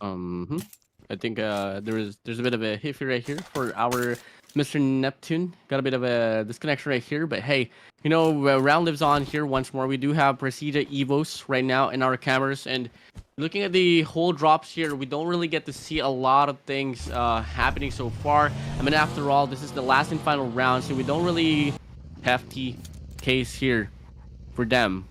Um, I think there's a bit of a hiffy right here for our Mr. Neptune. Got a bit of a disconnection right here, but hey, round lives on here once more. We do have Persija Evos right now in our cameras, and looking at the whole drops here, we don't really get to see a lot of things happening so far. I mean, after all, this is the last and final round, so we don't really have the case here for them.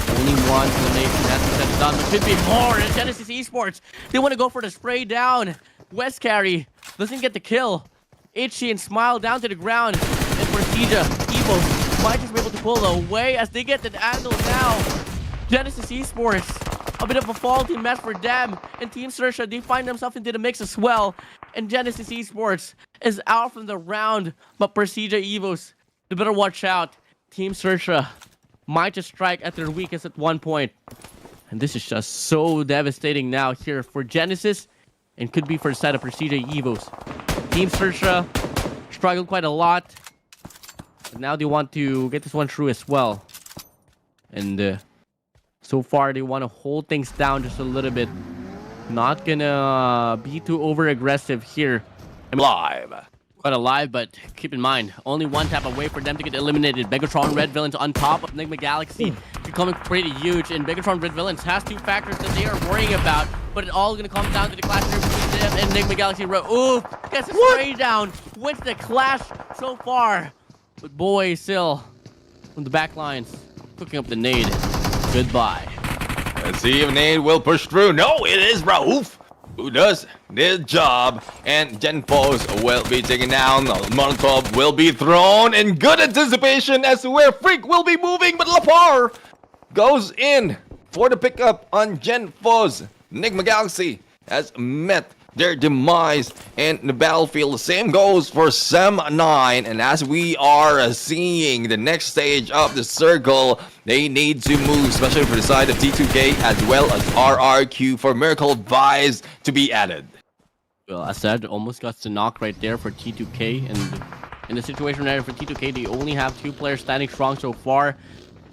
Only one elimination has been set done, but could be more. And Genesis Esports, they want to go for the spray down. West Carry doesn't get the kill. Itchy and Smile down to the ground. And Persija Evos might just be able to pull away as they get the handle now. Genesis Esports, a bit of a faulty mess for them. And Team Sersha, they find themselves into the mix as well. And Genesis Esports is out from the round. But Persija Evos, they better watch out. Team Sersha might just strike at their weakest at one point. And this is just so devastating now here for Genesis and could be for the side of Persija Evos. Team Sersha struggled quite a lot, but now they want to get this one through as well. And so far they want to hold things down just a little bit. Not gonna be too over aggressive here. I'm live. Quite alive, but keep in mind, only one tap away for them to get eliminated. Megatron Red Villains on top of Enigma Galaxy becoming pretty huge, and Megatron Red Villains has two factors that they are worrying about, but it's all gonna come down to the clash between them and Enigma Galaxy. Ooh, gets a spray down with the clash so far. But boy, still from the back lines, cooking up the nade. Goodbye. Let's see if Nade will push through. No, it is Raouf who does this job, and Genfos will be taken down. Molotov will be thrown in good anticipation as to where Freak will be moving, but Lapar goes in for the pickup on Genfos. Enigma Galaxy has met their demise in the battlefield. The same goes for Sem9, and as we are seeing the next stage of the circle, they need to move, especially for the side of T2K as well as RRQ for Miracle Vibes to be added. Well, as said, almost got the knock right there for T2K, and in the situation right for T2K, they only have two players standing strong so far.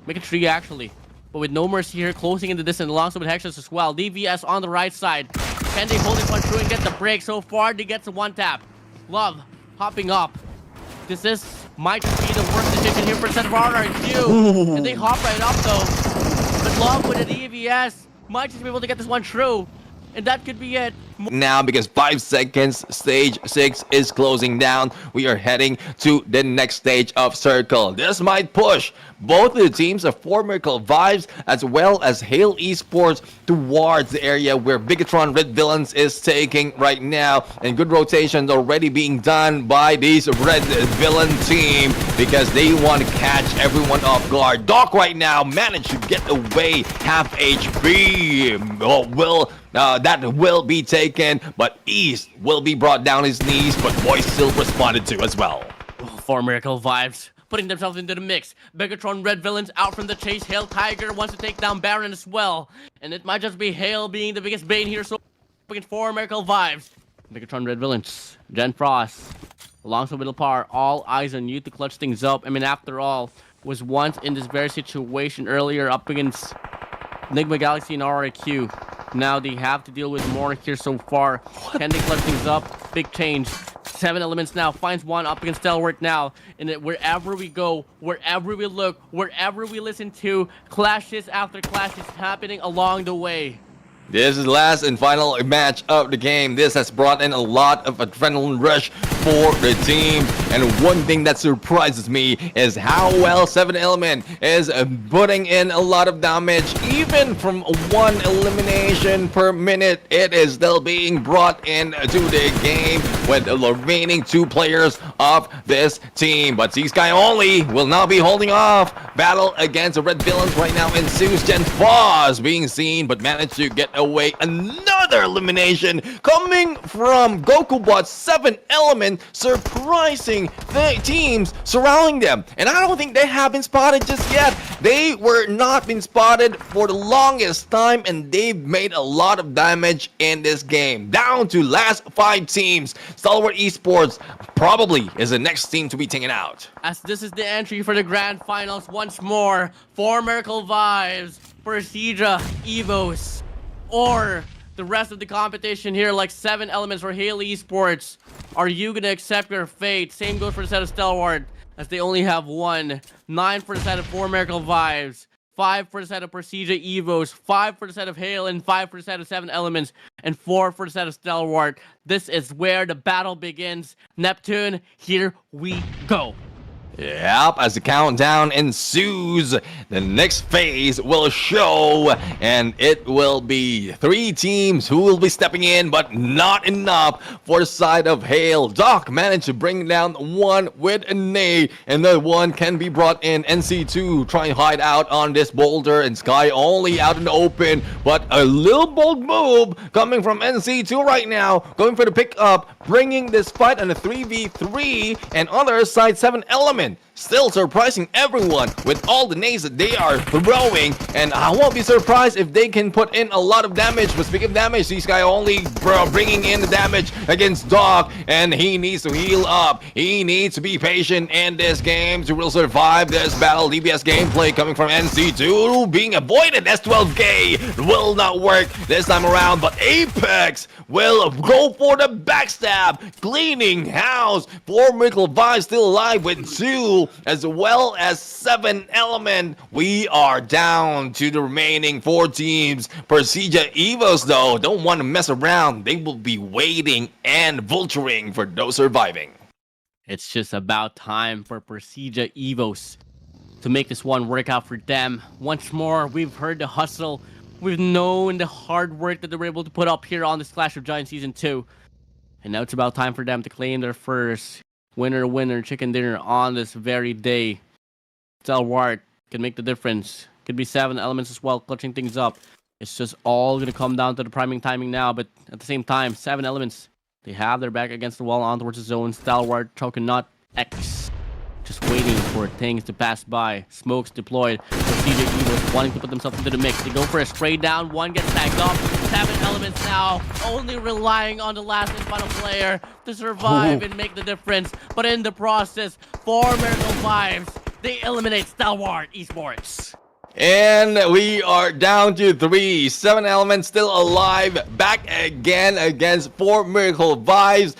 Make it three actually, but with No Mercy here closing in the distance alongside with Hexus as well. DVS on the right side. Can they hold this one through and get the break? So far, they get to one tap. Love hopping up. This might just be the worst decision here for set of RRQ. And they hop right up though. But Love with the DVS might just be able to get this one through. And that could be it. Now, because 5 seconds, stage 6 is closing down, we are heading to the next stage of circle. This might push both of the teams of Miracle Vibes as well as Hail Esports towards the area where Bigatron Red Villains is taking right now. And good rotations already being done by these Red Villain team because they want to catch everyone off guard. Doc right now managed to get away half HP. That will be taken, but East will be brought down his knees, but Voice still responded to as well. For Miracle Vibes, putting themselves into the mix. Megatron Red Villains out from the chase. Hail Tiger wants to take down Baron as well. And it might just be Hail being the biggest bane here, so for Miracle Vibes. Megatron Red Villains, Gen Frost, alongside Little Power, all eyes on you to clutch things up. I mean, after all, was once in this very situation earlier up against Enigma Galaxy and RRQ. Now they have to deal with more here so far. Can they clutch things up? Big change. 7 elements now. Finds one up against Stalwart now. And wherever we go, wherever we look, wherever we listen to, clashes after clashes happening along the way. This is the last and final match of the game. This has brought in a lot of adrenaline rush for the team. And one thing that surprises me is how well 7 Element is putting in a lot of damage. Even from 1 elimination per minute, it is still being brought into the game with the remaining 2 players of this team. But C-Sky only will now be holding off. Battle against the Red Villains right now ensues. Gen Foz being seen, but managed to get away. Another elimination coming from GokuBot's 7 Element, surprising the teams surrounding them. And I don't think they have been spotted just yet. They were not been spotted for the longest time, and they've made a lot of damage in this game. Down to last 5 teams. Stalwart Esports probably is the next team to be taken out. As this is the entry for the grand finals once more. For Miracle Vibes, Persija Evos, or the rest of the competition here, like 7 elements for Hale Esports. Are you gonna accept your fate? Same goes for the set of Stalwart, as they only have 1. 9 for the set of 4 Miracle Vibes. 5 for the set of Persija Evos, 5 for the set of Hale, and 5 for the set of 7 Elements, and 4 for the set of Stalwart. This is where the battle begins. Neptune, here we go. Yep, as the countdown ensues, the next phase will show, and it will be 3 teams who will be stepping in, but not enough for the side of Hale. Doc managed to bring down one with a nade, and the one can be brought in. NC2 trying to hide out on this boulder, and Sky only out in the open, but a little bold move coming from NC2 right now, going for the pickup, bringing this fight on a 3v3, and on the other side, 7 Element. Still surprising everyone with all the nades that they are throwing, and I won't be surprised if they can put in a lot of damage. But speaking of damage, this guy only bringing in the damage against Doc, and he needs to heal up. He needs to be patient in this game to really survive this battle. DPS gameplay coming from NC2 being avoided. S12K will not work this time around, but Apex will go for the backstab, cleaning house. 4 Miracle Vibes still alive with 2, as well as 7 Element. We are down to the remaining 4 teams. Persija Evos, though, don't want to mess around. They will be waiting and vulturing for those surviving. It's just about time for Persija Evos to make this one work out for them. Once more, we've heard the hustle. We've known the hard work that they were able to put up here on this Clash of Giants Season 2. And now it's about time for them to claim their first winner chicken dinner on this very day. Stalwart can make the difference. Could be 7 Elements as well, clutching things up. It's just all going to come down to the priming timing now, but at the same time, 7 Elements, they have their back against the wall on towards the zone. Stalwart, Choconaut, X, just waiting for things to pass by. Smokes deployed. Persija Evos wanting to put themselves into the mix. They go for a spray down. 1 gets tagged up. 7 Elements now, only relying on the last and final player to survive and make the difference. But in the process, 4 Miracle Vibes, they eliminate Stalwart Esports. And we are down to 3. 7 Elements still alive. Back again against 4 Miracle Vibes.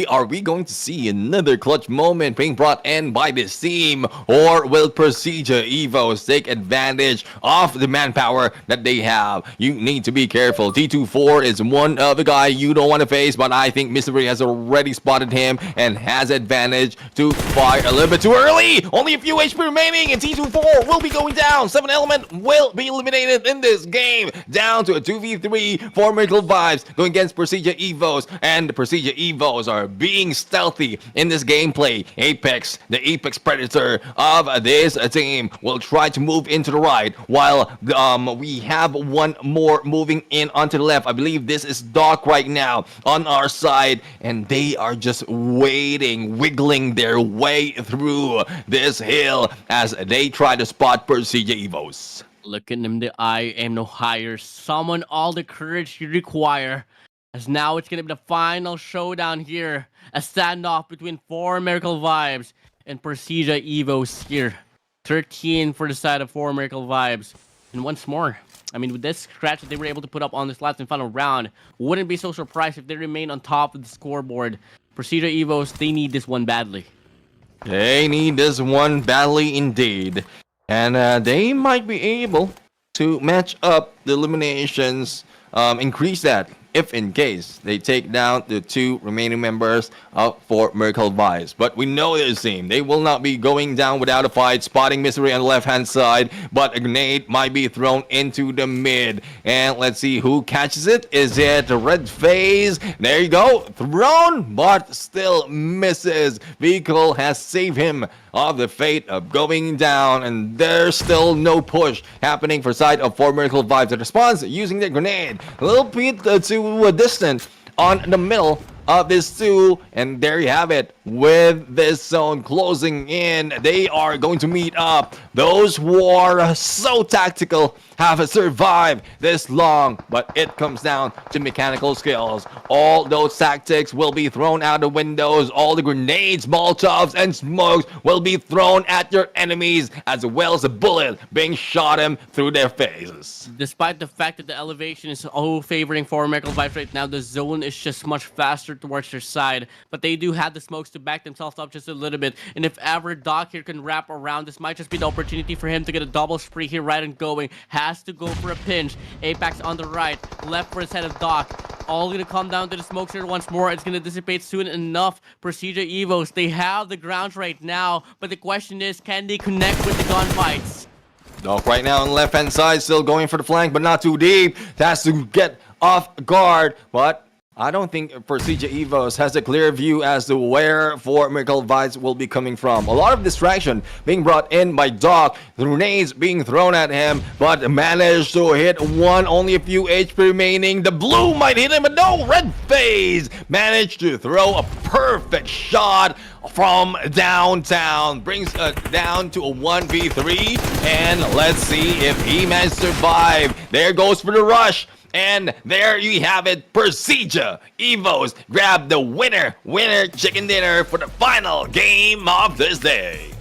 Are we going to see another clutch moment being brought in by this team? Or will Persija Evos take advantage of the manpower that they have? You need to be careful. T24 is one of the guy you don't want to face, but I think Mystery has already spotted him and has advantage to fire a little bit too early. Only a few HP remaining, and T24 will be going down. 7 Element will be eliminated in this game. Down to a 2v3 for Miracle Vibes going against Persija Evos, and the Persija Evos are being stealthy in this gameplay. Apex, the Apex Predator of this team, will try to move into the right, while we have one more moving in onto the left. I believe this is Doc right now on our side, and they are just waiting, wiggling their way through this hill as they try to spot Persija Evos. Look in the eye, aim no higher. Summon all the courage you require. As now it's gonna be the final showdown here. A standoff between 4 Miracle Vibes and Persija Evos here. 13 for the side of 4 Miracle Vibes. And once more, I mean, with this scratch that they were able to put up on this last and final round, wouldn't be so surprised if they remain on top of the scoreboard. Persija Evos, they need this one badly. They need this one badly indeed. And they might be able to match up the eliminations, increase that if in case they take down the 2 remaining members of 4 Miracle Vibes. But we know this team, they will not be going down without a fight. Spotting Mystery on the left hand side, but a grenade might be thrown into the mid, and let's see who catches it. Is it the red phase? There you go, thrown, but still misses. Vehicle has saved him of the fate of going down, and there's still no push happening for side of 4 Miracle Vibes. The response using the grenade a little bit to a distance on the middle of this 2, and there you have it. with this zone closing in. They are going to meet up. Those who are so tactical have survived this long, but it comes down to mechanical skills. All those tactics will be thrown out the windows. All the grenades, molotovs, and smokes will be thrown at your enemies, as well as a bullet being shot them through their faces. Despite the fact that the elevation is all favoring for Miracle Vibes right now, the zone is just much faster towards their side. But they do have the smokes to back themselves up just a little bit. And if ever Doc here can wrap around, this might just be the opportunity for him to get a double spree here right and going. Has to go for a pinch. Apex on the right, left for his head of Doc. All gonna come down to the smokes here once more. It's gonna dissipate soon enough. Persija Evos, they have the grounds right now, but the question is, can they connect with the gunfights? Doc right now on the left hand side, still going for the flank, but not too deep. Has to get off guard, but I don't think Persija Evos has a clear view as to where for Miracle Vibes will be coming from. A lot of distraction being brought in by Doc, the grenades being thrown at him, but managed to hit one, only a few HP remaining. The blue might hit him, but no, red phase managed to throw a perfect shot from downtown, brings down to a 1v3, and let's see if he managed to survive. There goes for the rush. And there you have it, Persija Evos grab the winner chicken dinner for the final game of this day.